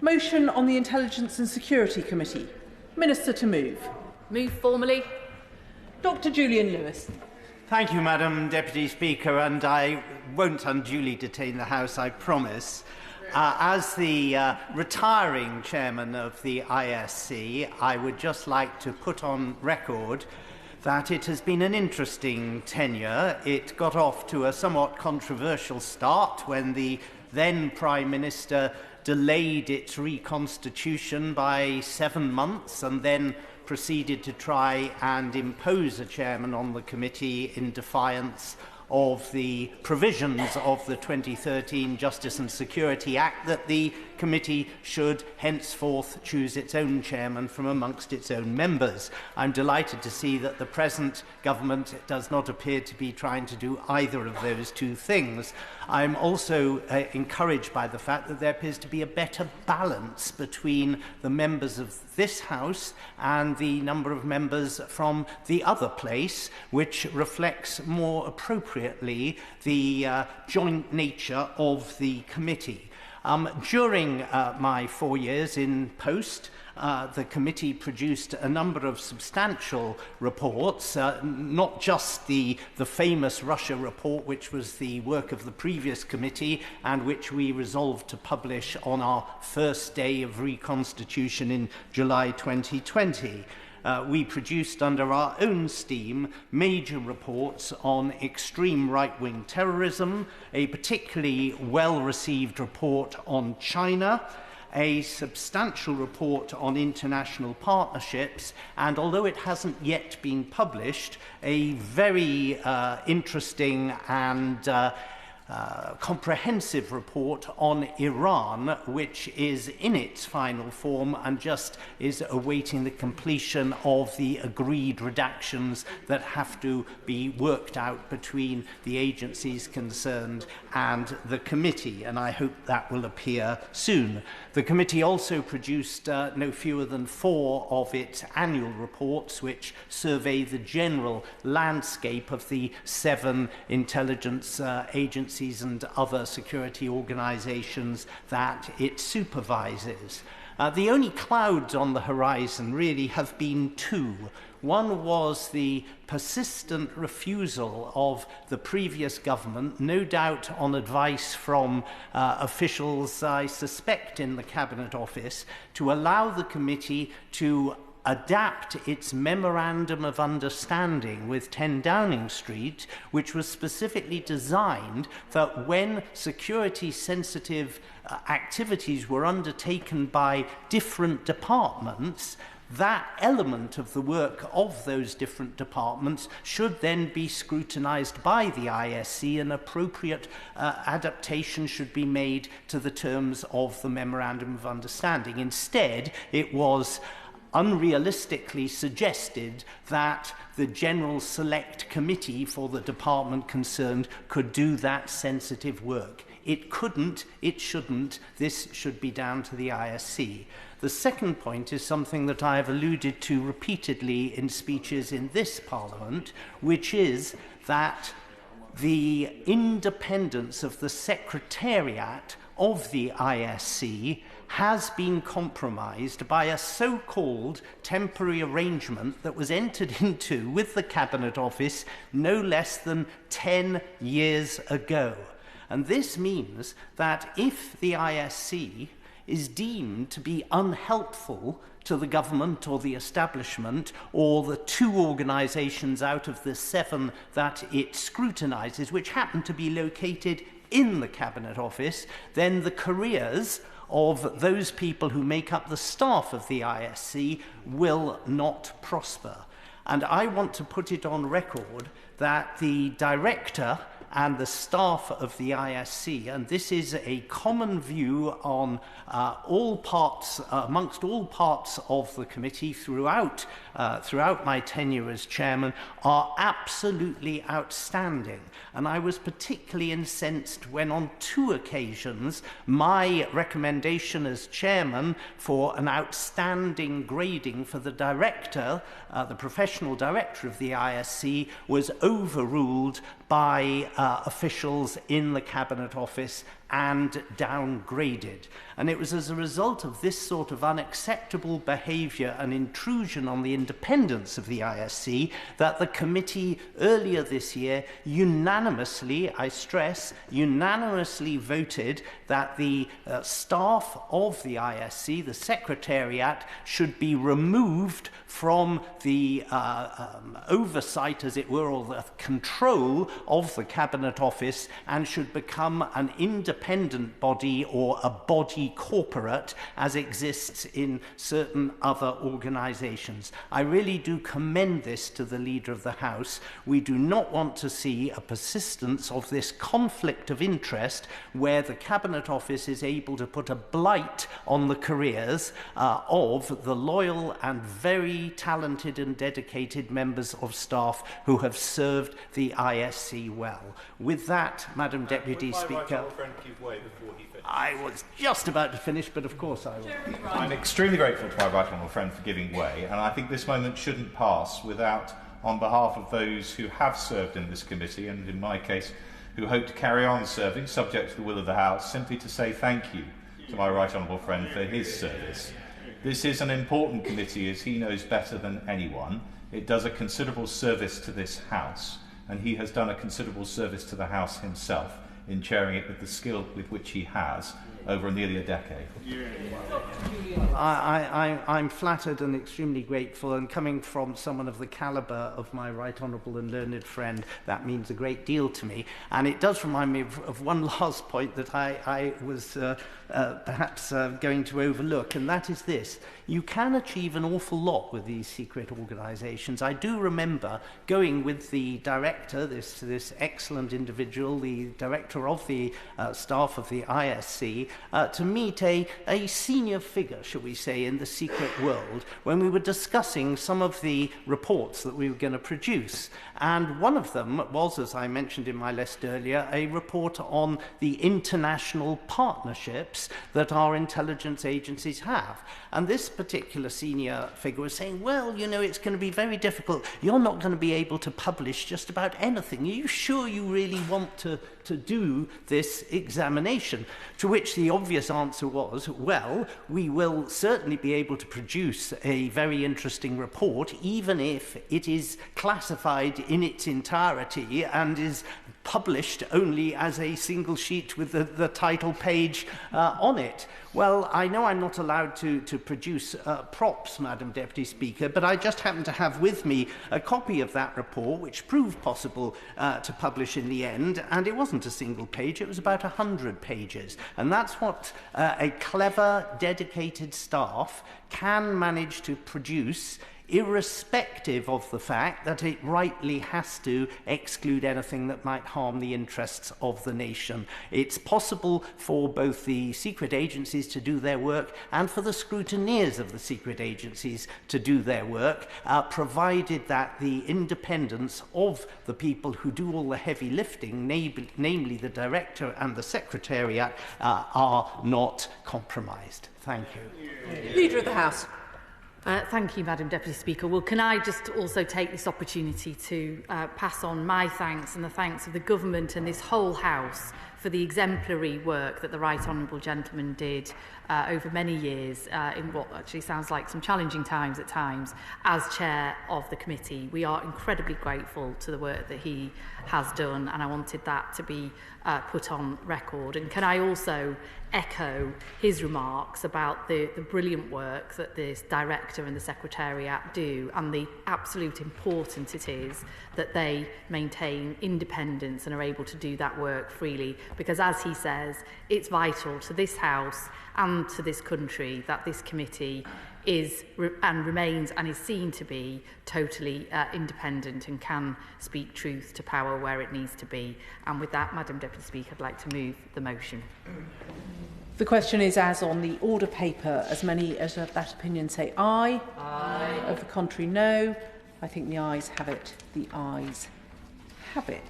Motion on the Intelligence and Security Committee. Minister to move. Move formally. Dr. Julian Lewis. Thank you, Madam Deputy Speaker, and I won't unduly detain the House, I promise. As the retiring chairman of the ISC, I would just like to put on record that it has been an interesting tenure. It got off to a somewhat controversial start when the then Prime Minister delayed its reconstitution by 7 months and then proceeded to try and impose a chairman on the committee in defiance of the provisions of the 2013 Justice and Security Act that the committee should henceforth choose its own chairman from amongst its own members. I'm delighted to see that the present government does not appear to be trying to do either of those two things. I'm also encouraged by the fact that there appears to be a better balance between the members of this House and the number of members from the other place, which reflects more appropriately the joint nature of the committee. During my 4 years in post, the committee produced a number of substantial reports, not just the famous Russia report, which was the work of the previous committee and which we resolved to publish on our first day of reconstitution in July 2020. We produced under our own steam major reports on extreme right-wing terrorism, a particularly well-received report on China, a substantial report on international partnerships, and although it hasn't yet been published, a very interesting and comprehensive report on Iran, which is in its final form and just is awaiting the completion of the agreed redactions that have to be worked out between the agencies concerned and the committee, and I hope that will appear soon. The committee also produced no fewer than 4 of its annual reports, which survey the general landscape of the 7 intelligence agencies and other security organisations that it supervises. The only clouds on the horizon really have been 2. One was the persistent refusal of the previous government, no doubt on advice from officials, I suspect, in the Cabinet Office, to allow the committee to adapt its Memorandum of Understanding with 10 Downing Street, which was specifically designed that when security-sensitive activities were undertaken by different departments, that element of the work of those different departments should then be scrutinised by the ISC, and appropriate adaptation should be made to the terms of the Memorandum of Understanding. Instead, it was unrealistically suggested that the General Select Committee for the department concerned could do that sensitive work. It couldn't, it shouldn't, this should be down to the ISC. The second point is something that I have alluded to repeatedly in speeches in this Parliament, which is that the independence of the Secretariat of the ISC has been compromised by a so-called temporary arrangement that was entered into with the Cabinet Office no less than 10 years ago. And this means that if the ISC is deemed to be unhelpful to the government or the establishment or the 2 organisations out of the 7 that it scrutinises, which happen to be located in the Cabinet Office, then the careers of those people who make up the staff of the ISC will not prosper. And I want to put it on record that the director and the staff of the ISC, and this is a common view on all parts, amongst all parts of the committee throughout my tenure as chairman, are absolutely outstanding. And I was particularly incensed when on 2 occasions my recommendation as chairman for an outstanding grading for the director, the professional director of the ISC, was overruled by officials in the Cabinet Office and downgraded. And it was as a result of this sort of unacceptable behaviour and intrusion on the independence of the ISC that the committee earlier this year unanimously, I stress, unanimously voted that the staff of the ISC, the Secretariat, should be removed from the oversight, as it were, or the control of the Cabinet Office, and should become an independent body or a body corporate as exists in certain other organisations. I really do commend this to the Leader of the House. We do not want to see a persistence of this conflict of interest where the Cabinet Office is able to put a blight on the careers of the loyal and very talented and dedicated members of staff who have served the ISC well. With that, Madam Deputy Speaker, I was just about to finish, but of course I will. I'm extremely grateful to my right honourable friend for giving way, and I think this moment shouldn't pass without, on behalf of those who have served in this committee, and in my case, who hope to carry on serving, subject to the will of the House, simply to say thank you to my right honourable friend for his service. This is an important committee, as he knows better than anyone. It does a considerable service to this House, and he has done a considerable service to the House himself in chairing it with the skill with which he has over nearly a decade. I'm flattered and extremely grateful, and coming from someone of the calibre of my right honourable and learned friend, that means a great deal to me. And it does remind me of one last point that I was perhaps going to overlook, and that is this. You can achieve an awful lot with these secret organisations. I do remember going with the director, this excellent individual, the director of the staff of the ISC, to meet a senior figure, shall we say, in the secret world when we were discussing some of the reports that we were going to produce. And one of them was, as I mentioned in my list earlier, a report on the international partnerships that our intelligence agencies have. And this particular senior figure was saying, well, you know, it's going to be very difficult. You're not going to be able to publish just about anything. Are you sure you really want to do this examination? To which the obvious answer was, well, we will certainly be able to produce a very interesting report, even if it is classified in its entirety and is published only as a single sheet with the title page on it. Well, I know I'm not allowed to produce props, Madam Deputy Speaker, but I just happen to have with me a copy of that report, which proved possible to publish in the end, and it wasn't a single page, it was about 100 pages. And that's what a clever, dedicated staff can manage to produce, irrespective of the fact that it rightly has to exclude anything that might harm the interests of the nation. It's possible for both the secret agencies to do their work and for the scrutineers of the secret agencies to do their work, provided that the independence of the people who do all the heavy lifting, namely the Director and the Secretariat, are not compromised. Thank you. Leader of the House. Thank you, Madam Deputy Speaker. Well, can I just also take this opportunity to pass on my thanks and the thanks of the Government and this whole House for the exemplary work that the Right Honourable Gentleman did over many years in what actually sounds like some challenging times at times as Chair of the committee. We are incredibly grateful to the work that he has done, and I wanted that to be put on record. And can I also echo his remarks about the brilliant work that this Director and the Secretariat do, and the absolute importance it is that they maintain independence and are able to do that work freely, because as he says, it's vital to this House and to this country that this committee is and remains and is seen to be totally independent and can speak truth to power where it needs to be. And with that, Madam Deputy Speaker, I'd like to move the motion. The question is as on the order paper. As many as of that opinion say aye. Aye. Of the contrary, no. I think the ayes have it. The ayes have it.